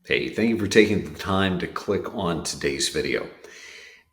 Hey, thank you for taking the time to click on today's video.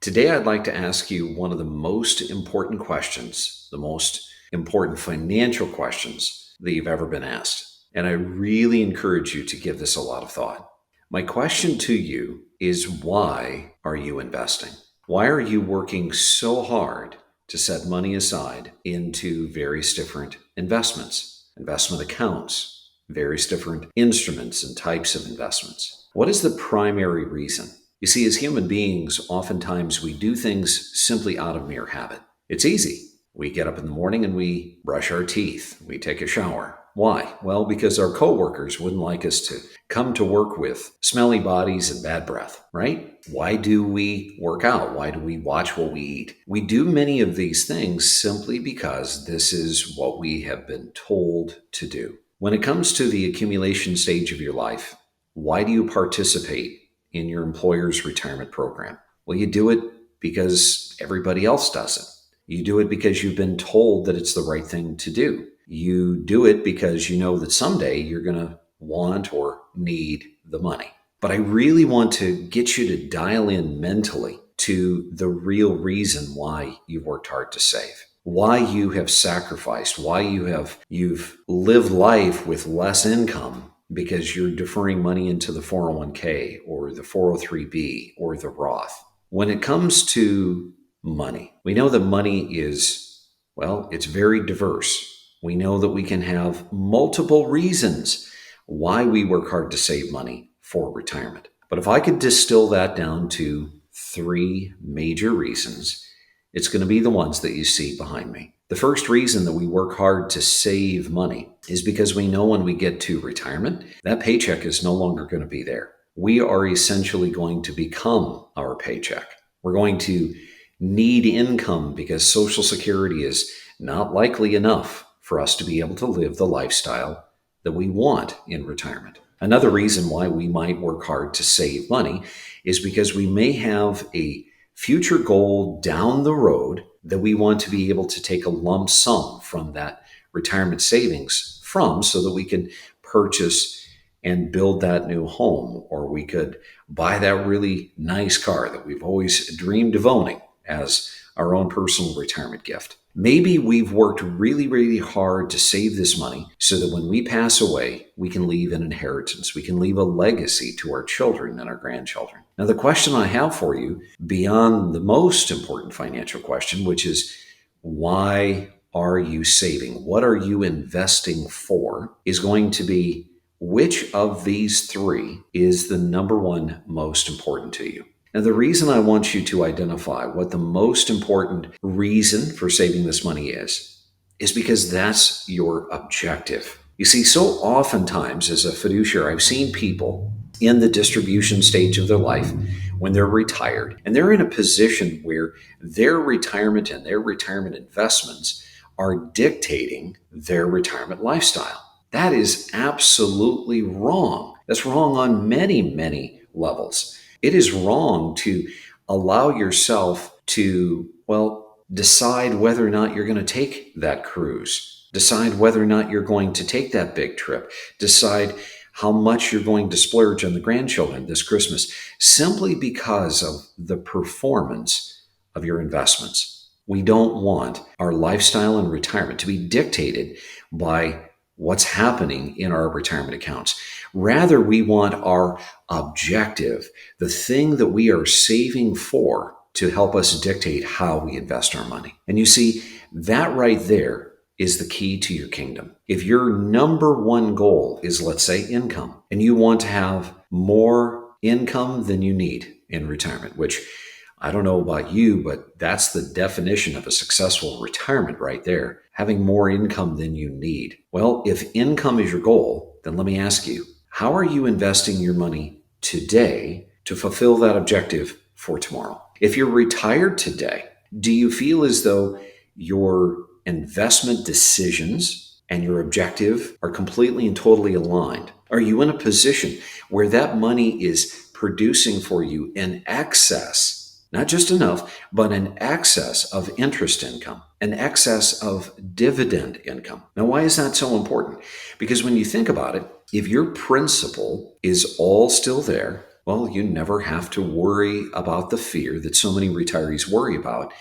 Today, I'd like to ask you one of the most important questions, the most important financial questions that you've ever been asked. And I really encourage you to give this a lot of thought. My question to you is, why are you investing? Why are you working so hard to set money aside into various different investments, investment accounts, various different instruments and types of investments? What is the primary reason? You see, as human beings, oftentimes we do things simply out of mere habit. It's easy. We get up in the morning and we brush our teeth. We take a shower. Why? Well, because our coworkers wouldn't like us to come to work with smelly bodies and bad breath, right? Why do we work out? Why do we watch what we eat? We do many of these things simply because this is what we have been told to do. When it comes to the accumulation stage of your life, why do you participate in your employer's retirement program? Well, you do it because everybody else does it. You do it because you've been told that it's the right thing to do. You do it because you know that someday you're going to want or need the money. But I really want to get you to dial in mentally to the real reason why you've worked hard to save, why you have sacrificed, why you've lived life with less income because you're deferring money into the 401k or the 403b or the Roth. When it comes to money, we know that money is, well, it's very diverse. We know that we can have multiple reasons why we work hard to save money for retirement. But if I could distill that down to three major reasons, it's going to be the ones that you see behind me. The first reason that we work hard to save money is because we know when we get to retirement, that paycheck is no longer going to be there. We are essentially going to become our paycheck. We're going to need income because Social Security is not likely enough for us to be able to live the lifestyle that we want in retirement. Another reason why we might work hard to save money is because we may have a future goal down the road that we want to be able to take a lump sum from that retirement savings from, so that we can purchase and build that new home, or we could buy that really nice car that we've always dreamed of owning as our own personal retirement gift. Maybe we've worked really, really hard to save this money so that when we pass away, we can leave an inheritance. We can leave a legacy to our children and our grandchildren. Now, the question I have for you, beyond the most important financial question, which is, why are you saving? What are you investing for? Is going to be, which of these three is the number one most important to you? Now, the reason I want you to identify what the most important reason for saving this money is because that's your objective. You see, so oftentimes as a fiduciary, I've seen people in the distribution stage of their life when they're retired, and they're in a position where their retirement and their retirement investments are dictating their retirement lifestyle. That is absolutely wrong. That's wrong on many, many levels. It is wrong to allow yourself to, well, decide whether or not you're going to take that cruise, decide whether or not you're going to take that big trip, decide how much you're going to splurge on the grandchildren this Christmas, simply because of the performance of your investments. We don't want our lifestyle and retirement to be dictated by what's happening in our retirement accounts. Rather, we want our objective, the thing that we are saving for, to help us dictate how we invest our money. And you see, that right there is the key to your kingdom. If your number one goal is, let's say, income, and you want to have more income than you need in retirement, which I don't know about you, but that's the definition of a successful retirement right there. Having more income than you need. Well, if income is your goal, then let me ask you, how are you investing your money today to fulfill that objective for tomorrow? If you're retired today, do you feel as though your investment decisions and your objective are completely and totally aligned? Are you in a position where that money is producing for you in excess, not just enough, but an excess of interest income, an excess of dividend income? Now, why is that so important? Because when you think about it, If your principal is all still there, well, you never have to worry about the fear that so many retirees worry about,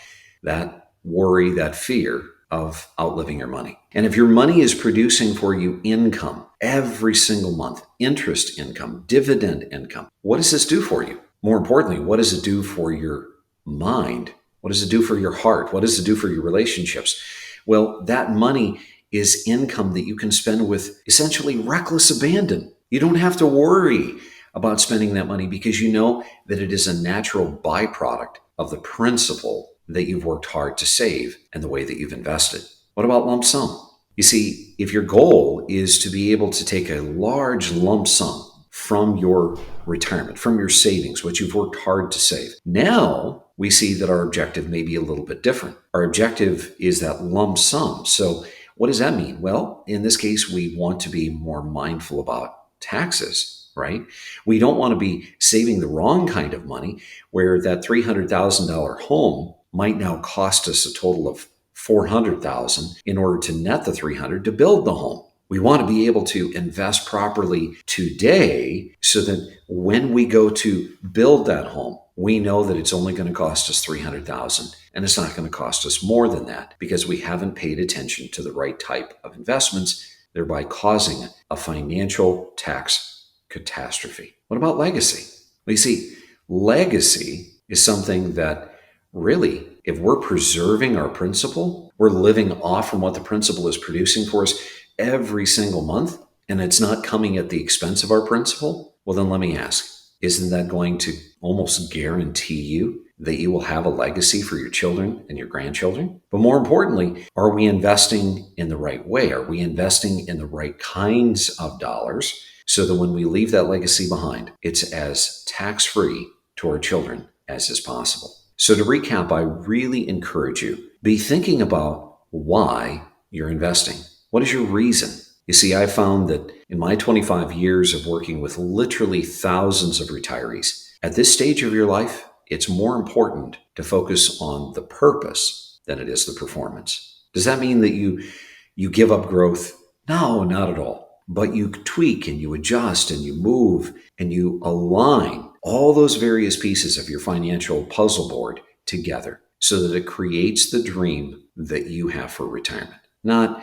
that worry, that fear of outliving your money. And if your money is producing for you income every single month, interest income, dividend income, what does this do for you? More importantly, what does it do for your mind? What does it do for your heart? What does it do for your relationships? Well, that money is income that you can spend with essentially reckless abandon. You don't have to worry about spending that money because you know that it is a natural byproduct of the principle that you've worked hard to save and the way that you've invested. What about lump sum? You see, if your goal is to be able to take a large lump sum from your retirement, from your savings, what you've worked hard to save, now we see that our objective may be a little bit different. Our objective is that lump sum. So what does that mean? Well, in this case, we want to be more mindful about taxes, right? We don't want to be saving the wrong kind of money where that $300,000 home might now cost us a total of $400,000 in order to net the $300,000 to build the home. We want to be able to invest properly today so that when we go to build that home, we know that it's only going to cost us $300,000 and it's not going to cost us more than that because we haven't paid attention to the right type of investments, thereby causing a financial tax catastrophe. What about legacy? Well, you see, legacy is something that really, if we're preserving our principal, we're living off from what the principal is producing for us every single month, and it's not coming at the expense of our principal, well, then let me ask, isn't that going to almost guarantee you that you will have a legacy for your children and your grandchildren? But more importantly, are we investing in the right way? Are we investing in the right kinds of dollars so that when we leave that legacy behind, it's as tax-free to our children as is possible? So to recap, I really encourage you, be thinking about why you're investing. What is your reason? You see, I found that in my 25 years of working with literally thousands of retirees, at this stage of your life, it's more important to focus on the purpose than it is the performance. Does that mean that you give up growth? No, not at all. But you tweak and you adjust and you move and you align all those various pieces of your financial puzzle board together so that it creates the dream that you have for retirement. Not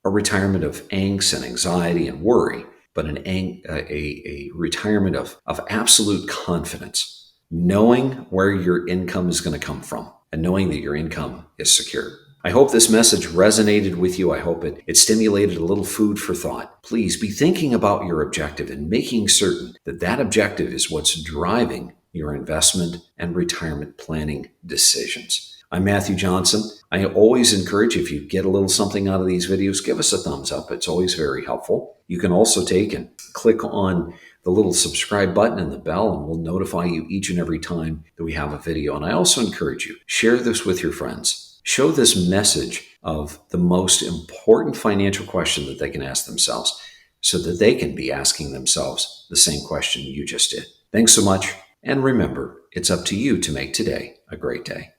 a retirement of angst and anxiety and worry, but a retirement of absolute confidence, knowing where your income is going to come from and knowing that your income is secure. I hope this message resonated with you. I hope it stimulated a little food for thought. Please be thinking about your objective and making certain that that objective is what's driving your investment and retirement planning decisions. I'm Matthew Johnson. I always encourage, if you get a little something out of these videos, give us a thumbs up. It's always very helpful. You can also take and click on the little subscribe button and the bell, and we'll notify you each and every time that we have a video. And I also encourage you, share this with your friends. Show this message of the most important financial question that they can ask themselves so that they can be asking themselves the same question you just did. Thanks so much. And remember, it's up to you to make today a great day.